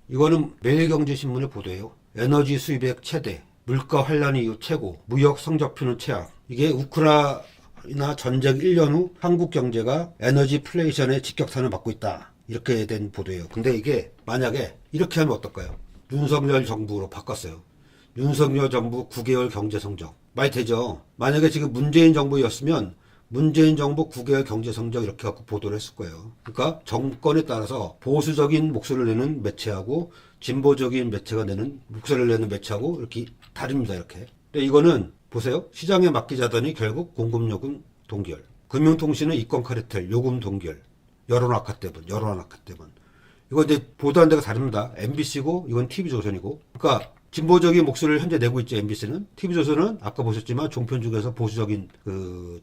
이거는 매일경제신문의 보도예요. 에너지 수입액 최대, 물가 환란 이후 최고, 무역 성적표는 최악. 이게 우크라이나 전쟁 1년 후 한국 경제가 에너지 플레이션의 직격탄을 맞고 있다. 이렇게 된 보도예요. 근데 이게 만약에 이렇게 하면 어떨까요? 윤석열 정부로 바꿨어요. 윤석열 정부 9개월 경제 성적. 많이 되죠? 만약에 지금 문재인 정부였으면 문재인 정부 9개월 경제 성적 이렇게 갖고 보도를 했을 거예요. 그러니까 정권에 따라서 보수적인 목소리를 내는 매체하고 진보적인 매체가 내는 목소리를 내는 매체하고 이렇게 다릅니다. 이렇게. 근데 이거는 보세요. 시장에 맡기자더니 결국 공급요금 동결. 금융통신은 이권 카르텔, 요금 동결. 여론 악화 때문. 이거 이제 보도한 데가 다릅니다. MBC고 이건 TV조선이고. 그러니까 진보적인 목소리를 현재 내고 있죠. MBC는. TV조선은 아까 보셨지만 종편 중에서 보수적인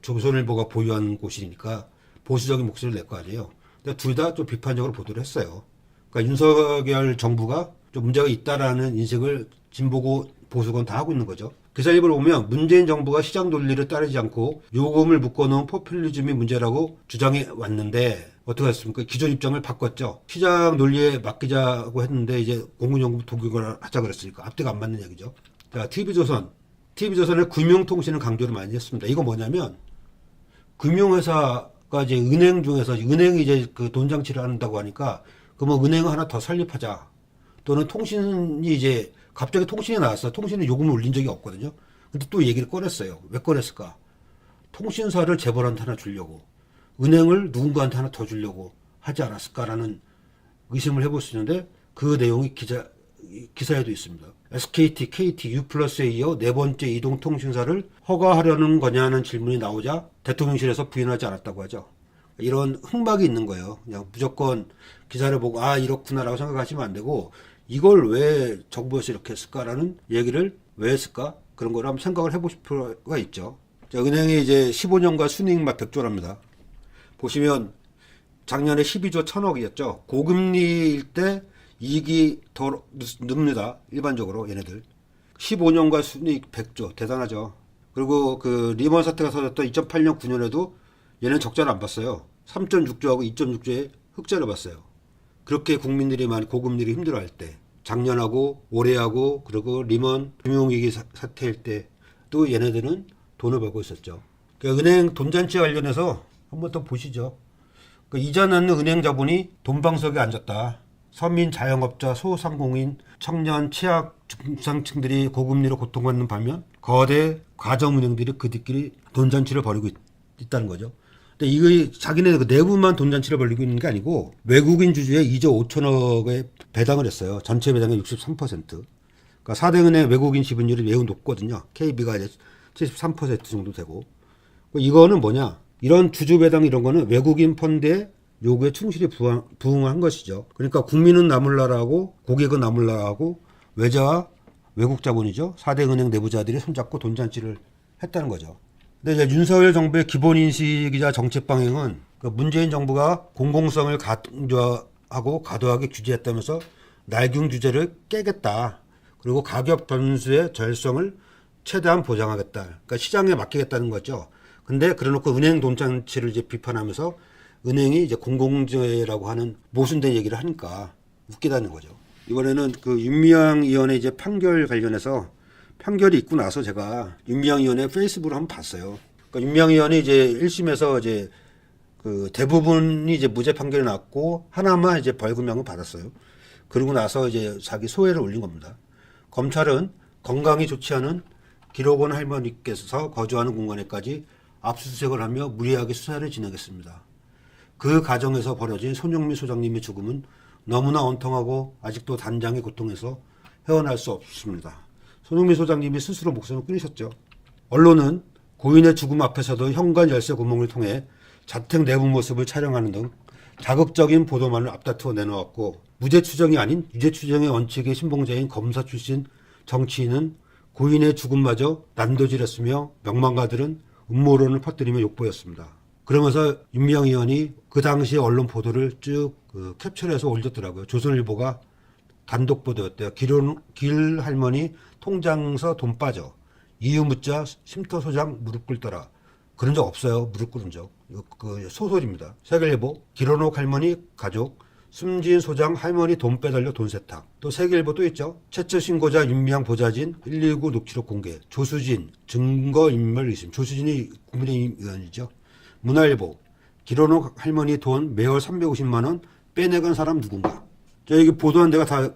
조선일보가 보유한 곳이니까 보수적인 목소리를 낼 거 아니에요. 근데 둘 다 좀 비판적으로 보도를 했어요. 그러니까 윤석열 정부가 좀 문제가 있다라는 인식을 진보고 보수건 다 하고 있는 거죠. 기사 일부를 보면 문재인 정부가 시장 논리를 따르지 않고 요금을 묶어놓은 포퓰리즘이 문제라고 주장해 왔는데 어떻게 했습니까? 기존 입장을 바꿨죠. 시장 논리에 맡기자고 했는데 이제 공군요금 동결을 하자 그랬으니까 앞뒤가 안 맞는 얘기죠. 자, TV조선의 금융통신을 강조를 많이 했습니다. 이거 뭐냐면 금융회사가 이제 은행 중에서 은행이 이제 그 돈장치를 한다고 하니까 그러면 은행을 하나 더 설립하자. 또는 통신이 이제 갑자기 통신이 나왔어. 통신은 요금을 올린 적이 없거든요. 근데 또 얘기를 꺼냈어요. 왜 꺼냈을까? 통신사를 재벌한테 하나 주려고, 은행을 누군가한테 하나 더 주려고 하지 않았을까라는 의심을 해볼 수 있는데 그 내용이 기사에도 있습니다. SKT, KT, U+에 이어 네 번째 이동통신사를 허가하려는 거냐는 질문이 나오자 대통령실에서 부인하지 않았다고 하죠. 이런 흑막이 있는 거예요. 그냥 무조건 기사를 보고 아 이렇구나라고 생각하시면 안 되고 이걸 왜 정부에서 이렇게 했을까라는 얘기를 왜 했을까? 그런 걸 한번 생각을 해보실 필요가 있죠. 자, 은행이 이제 15년간 순이익만 100조랍니다. 보시면 작년에 12조 1000억이었죠. 고금리일 때 이익이 더 늡니다. 일반적으로 얘네들. 15년간 순이익 100조. 대단하죠. 그리고 그 리먼 사태가 터졌던 2008년 9년에도 얘는 적자를 안 봤어요. 3.6조하고 2.6조에 흑자를 봤어요. 그렇게 국민들이 많이 고금리를 힘들어할 때 작년하고 올해하고 그리고 리먼 금융위기 사태일 때 또 얘네들은 돈을 벌고 있었죠. 그러니까 은행 돈잔치 관련해서 한번 더 보시죠. 그러니까 이자 낳는 은행 자본이 돈방석에 앉았다. 서민, 자영업자, 소상공인, 청년, 취약 중상층들이 고금리로 고통받는 반면 거대 가정은행들이 그들끼리 돈잔치를 벌이고 있다는 거죠. 근데 이거 자기네 그 내부만 돈잔치를 벌이고 있는 게 아니고 외국인 주주에 2조 5천억에 배당을 했어요. 전체 배당의 63%. 그러니까 4대은행 외국인 지분율이 매우 높거든요. KB가 이제 73% 정도 되고. 이거는 뭐냐? 이런 주주 배당 이런 거는 외국인 펀드의 요구에 충실히 부응한 것이죠. 그러니까 국민은 나몰라라고 고객은 나몰라라고 외자와 외국 자본이죠. 4대 은행 내부자들이 손잡고 돈잔치를 했다는 거죠. 근데 이제 윤석열 정부의 기본 인식이자 정책 방향은 그 문재인 정부가 공공성을 강조하고 과도하게 규제했다면서 낡은 규제를 깨겠다. 그리고 가격 변수의 절성을 최대한 보장하겠다. 그러니까 시장에 맡기겠다는 거죠. 근데 그래놓고 은행 돈잔치를 이제 비판하면서 은행이 이제 공공재라고 하는 모순된 얘기를 하니까 웃기다는 거죠. 이번에는 그 윤미향 의원의 이제 판결 관련해서 판결이 있고 나서 제가 윤미향 의원의 페이스북을 한번 봤어요. 그러니까 윤미향 의원이 이제 1심에서 이제 그 대부분이 이제 무죄 판결이 났고 하나만 이제 벌금형을 받았어요. 그러고 나서 이제 자기 소회를 올린 겁니다. 검찰은 건강이 좋지 않은 기록원 할머니께서 거주하는 공간에까지 압수수색을 하며 무리하게 수사를 진행했습니다. 그 과정에서 벌어진 손흥민 소장님의 죽음은 너무나 원통하고 아직도 단장의 고통에서 헤어날 수 없습니다. 손흥민 소장님이 스스로 목숨을 끊으셨죠. 언론은 고인의 죽음 앞에서도 현관 열쇠 구멍을 통해 자택 내부 모습을 촬영하는 등 자극적인 보도만을 앞다투어 내놓았고 무죄 추정이 아닌 유죄 추정의 원칙의 신봉자인 검사 출신 정치인은 고인의 죽음마저 난도질했으며 명망가들은 음모론을 퍼뜨리며 욕보였습니다. 그러면서 윤미향 의원이 그 당시 언론 보도를 쭉 캡처해서 올렸더라고요. 조선일보가 단독 보도였대요. 길 할머니 통장서 돈 빠져. 이유 묻자 쉼터 소장 무릎 꿇더라. 그런 적 없어요. 무릎 꿇은 적. 그 소설입니다. 세계일보 길원옥 할머니 가족 숨진 소장 할머니 돈 빼달려 돈 세탁. 또 세계일보 또 있죠. 최초 신고자 윤미향 보좌진 119 녹취록 공개. 조수진 증거인멸 의심. 조수진이 국민의힘 의원이죠. 문화일보 길어놓은 할머니 돈 매월 350만 원 빼내간 사람 누군가. 자, 이게 보도한 데가 다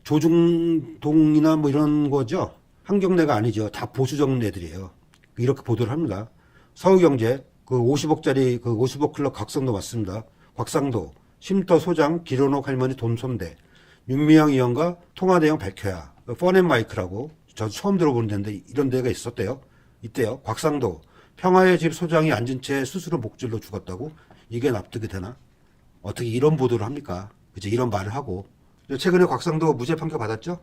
조중동이나 뭐 이런 거죠. 한경래가 아니죠. 다 보수적 애들이에요. 이렇게 보도를 합니다. 서울경제 그 50억짜리 그 50억 클럽 곽상도 맞습니다. 곽상도 쉼터 소장 길어놓은 할머니 돈 손대. 윤미향 의원과 통화 내용 밝혀야. 펀앤마이크라고 저 처음 들어보는 데인데 이런 데가 있었대요. 있대요. 곽상도 평화의 집 소장이 앉은 채 스스로 목줄로 죽었다고? 이게 납득이 되나? 어떻게 이런 보도를 합니까? 그죠? 이런 말을 하고. 최근에 곽상도 무죄 판결 받았죠?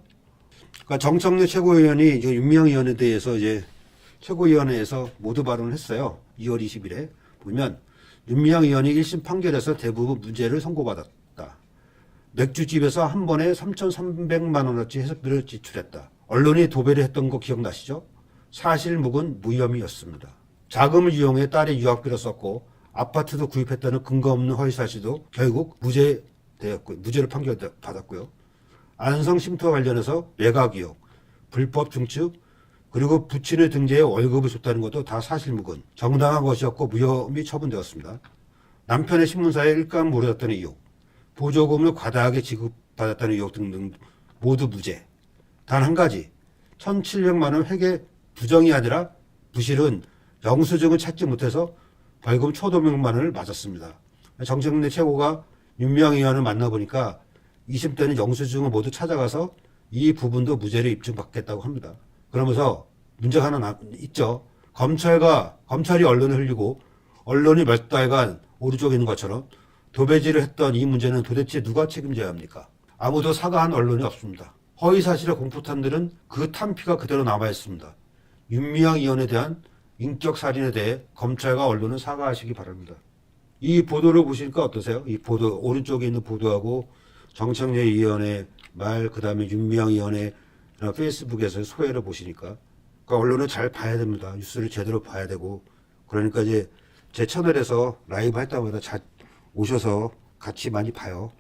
그러니까 정청래 최고위원이 윤미향 의원에 대해서 이제 최고위원회에서 모두 발언을 했어요. 2월 20일에. 보면 윤미향 의원이 1심 판결에서 대부분 무죄를 선고받았다. 맥주집에서 한 번에 3,300만 원어치 해석비를 지출했다. 언론이 도배를 했던 거 기억나시죠? 사실 묵은 무혐의였습니다. 자금을 이용해 딸의 유학비로 썼고 아파트도 구입했다는 근거 없는 허위사실도 결국 무죄를 판결받았고요. 안성 쉼터 관련해서 매각 의혹, 불법 증축, 그리고 부친의 등재에 월급을 줬다는 것도 다 사실무근, 정당한 것이었고 무혐의 처분되었습니다. 남편의 신문사에 일감 모르었다는 의혹, 보조금을 과다하게 지급받았다는 의혹 등등 모두 무죄. 단 한 가지, 1,700만 원 회계 부정이 아니라 부실은 영수증을 찾지 못해서 벌금 초도명만 원을 맞았습니다. 정청래 최고가 윤미향 의원을 만나보니까 2심 때는 영수증을 모두 찾아가서 이 부분도 무죄를 입증받겠다고 합니다. 그러면서 문제가 하나 있죠. 검찰이 언론을 흘리고 언론이 몇 달간 오른쪽에 있는 것처럼 도배질을 했던 이 문제는 도대체 누가 책임져야 합니까? 아무도 사과한 언론이 없습니다. 허위사실의 공포탄들은 그 탄피가 그대로 남아있습니다. 윤미향 의원에 대한 인격살인에 대해 검찰과 언론은 사과하시기 바랍니다. 이 보도를 보시니까 어떠세요? 이 보도, 오른쪽에 있는 보도하고 정청래 의원의 말, 그 다음에 윤미향 의원의 페이스북에서 소회를 보시니까. 그러니까 언론은 잘 봐야 됩니다. 뉴스를 제대로 봐야 되고. 그러니까 이제 제 채널에서 라이브 할 때마다 오셔서 같이 많이 봐요.